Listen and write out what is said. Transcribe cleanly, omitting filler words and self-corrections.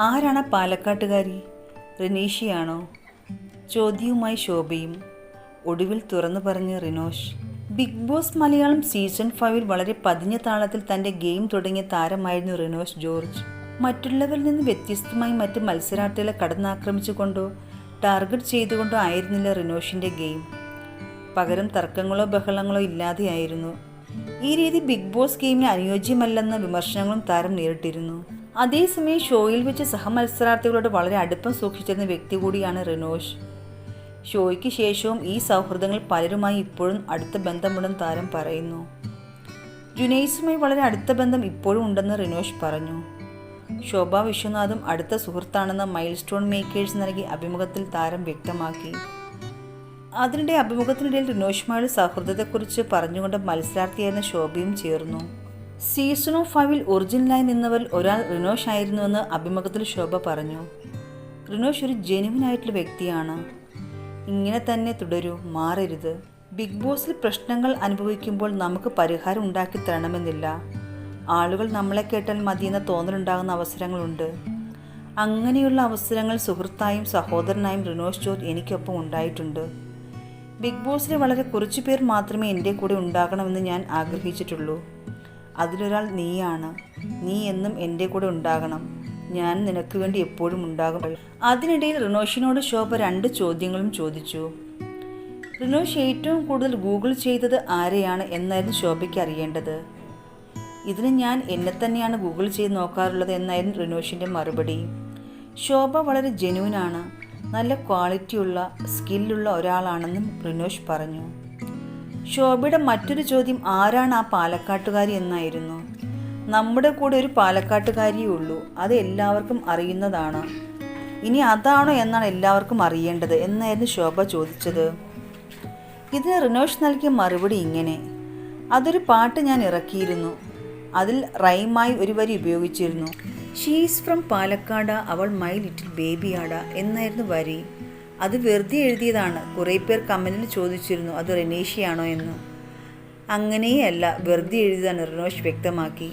ആരാണ് ആ പാലക്കാട്ടുകാരി? റിനീഷയാണോ? ചോദ്യവുമായി ശോഭയും. ഒടുവിൽ തുറന്നു പറഞ്ഞ് Rinosh. Big Boss Malayalam season 5 വളരെ പതിഞ്ഞ താളത്തിൽ തൻ്റെ ഗെയിം തുടങ്ങിയ താരമായിരുന്നു റിനോഷ് ജോർജ്. മറ്റുള്ളവരിൽ നിന്ന് വ്യത്യസ്തമായി മറ്റ് മത്സരാർത്ഥികളെ കടന്നാക്രമിച്ചുകൊണ്ടോ ടാർഗറ്റ് ചെയ്തുകൊണ്ടോ ആയിരുന്നില്ല റിനോഷിൻ്റെ ഗെയിം. പകരം തർക്കങ്ങളോ ബഹളങ്ങളോ ഇല്ലാതെയായിരുന്നു. ഈ രീതി ബിഗ് ബോസ് ഗെയിമിന് അനുയോജ്യമല്ലെന്ന വിമർശനങ്ങളും താരം നേരിട്ടിരുന്നു. അതേസമയം ഷോയിൽ വെച്ച് സഹമത്സരാർത്ഥികളോട് വളരെ അടുപ്പം സൂക്ഷിച്ചിരുന്ന വ്യക്തി കൂടിയാണ് റിനോഷ്. ഷോയ്ക്ക് ശേഷവും ഈ സൗഹൃദങ്ങൾ പലരുമായി ഇപ്പോഴും അടുത്ത ബന്ധമുണ്ടെന്ന് താരം പറയുന്നു. ജുനൈസുമായി വളരെ അടുത്ത ബന്ധം ഇപ്പോഴും ഉണ്ടെന്ന് റിനോഷ് പറഞ്ഞു. ശോഭ വിശ്വനാഥും അടുത്ത സുഹൃത്താണെന്ന് മൈൽ സ്റ്റോൺ മേക്കേഴ്സ് നൽകിയ അഭിമുഖത്തിൽ താരം വ്യക്തമാക്കി. അതിനിടെ അഭിമുഖത്തിനിടയിൽ റിനോഷുമായുള്ള സൗഹൃദത്തെക്കുറിച്ച് പറഞ്ഞുകൊണ്ട് മത്സരാർത്ഥിയായിരുന്ന ശോഭയും ചേർന്നു. സീസൺ 5 ഒറിജിനലായി നിന്നവരിൽ ഒരാൾ റിനോഷ് ആയിരുന്നുവെന്ന് അഭിമുഖത്തിൽ ശോഭ പറഞ്ഞു. റിനോഷ് ഒരു ജെനുവിനായിട്ടുള്ള വ്യക്തിയാണ്. ഇങ്ങനെ തന്നെ തുടരൂ, മാറരുത്. ബിഗ് ബോസിൽ പ്രശ്നങ്ങൾ അനുഭവിക്കുമ്പോൾ നമുക്ക് പരിഹാരം ഉണ്ടാക്കി തരണമെന്നില്ല. ആളുകൾ നമ്മളെ കേട്ടാൽ മതിയെന്ന തോന്നലുണ്ടാകുന്ന അവസരങ്ങളുണ്ട്. അങ്ങനെയുള്ള അവസരങ്ങൾ സുഹൃത്തായും സഹോദരനായും റിനോഷ് ജോർജ് എനിക്കൊപ്പം ഉണ്ടായിട്ടുണ്ട്. ബിഗ് ബോസിലെ വളരെ കുറച്ചു പേർ മാത്രമേ എൻ്റെ കൂടെ ഉണ്ടാകണമെന്ന് ഞാൻ ആഗ്രഹിച്ചിട്ടുള്ളൂ. അതിലൊരാൾ നീയാണ്. നീ എന്നും എൻ്റെ കൂടെ ഉണ്ടാകണം. ഞാൻ നിനക്ക് വേണ്ടി എപ്പോഴും ഉണ്ടാകും. അതിനിടയിൽ റിനോഷിനോട് ശോഭ 2 ചോദ്യങ്ങളും ചോദിച്ചു. റിനോഷ് ഏറ്റവും കൂടുതൽ ഗൂഗിൾ ചെയ്തത് ആരെയാണ് എന്നായിരുന്നു ശോഭയ്ക്ക് അറിയേണ്ടത്. ഇതിന് ഞാൻ എന്നെ തന്നെയാണ് ഗൂഗിൾ ചെയ്ത് നോക്കാറുള്ളത് എന്നായിരുന്നു റിനോഷിൻ്റെ മറുപടി. ശോഭ വളരെ ജെന്യൂനാണ്, നല്ല ക്വാളിറ്റിയുള്ള സ്കില്ലുള്ള ഒരാളാണെന്നും റിനോഷ് പറഞ്ഞു. ശോഭയുടെ മറ്റൊരു ചോദ്യം ആരാണ് ആ പാലക്കാട്ടുകാരി എന്നായിരുന്നു. നമ്മുടെ കൂടെ ഒരു പാലക്കാട്ടുകാരിയേ ഉള്ളൂ, അത് എല്ലാവർക്കും അറിയുന്നതാണ്. ഇനി അതാണോ എന്നാണ് എല്ലാവർക്കും അറിയേണ്ടത് എന്നായിരുന്നു ശോഭ ചോദിച്ചത്. ഇതിന് റിനോഷ് നൽകിയ മറുപടി ഇങ്ങനെ: അതൊരു പാട്ട് ഞാൻ ഇറക്കിയിരുന്നു. അതിൽ റൈമായി ഒരു വരി ഉപയോഗിച്ചിരുന്നു. ഷീസ് ഫ്രം പാലക്കാട്, അവൾ മൈ ലിറ്റിൽ ബേബിയാടാ എന്നായിരുന്നു വരി. അത് വെറുതെ എഴുതിയതാണ്. കുറേ പേർ കമൻറ്റിൽ ചോദിച്ചിരുന്നു അത് റിനീഷയാണോ എന്ന്. അങ്ങനെയല്ല, വെറുതെ എഴുതിയതാണ്, റിനോഷ് വ്യക്തമാക്കി.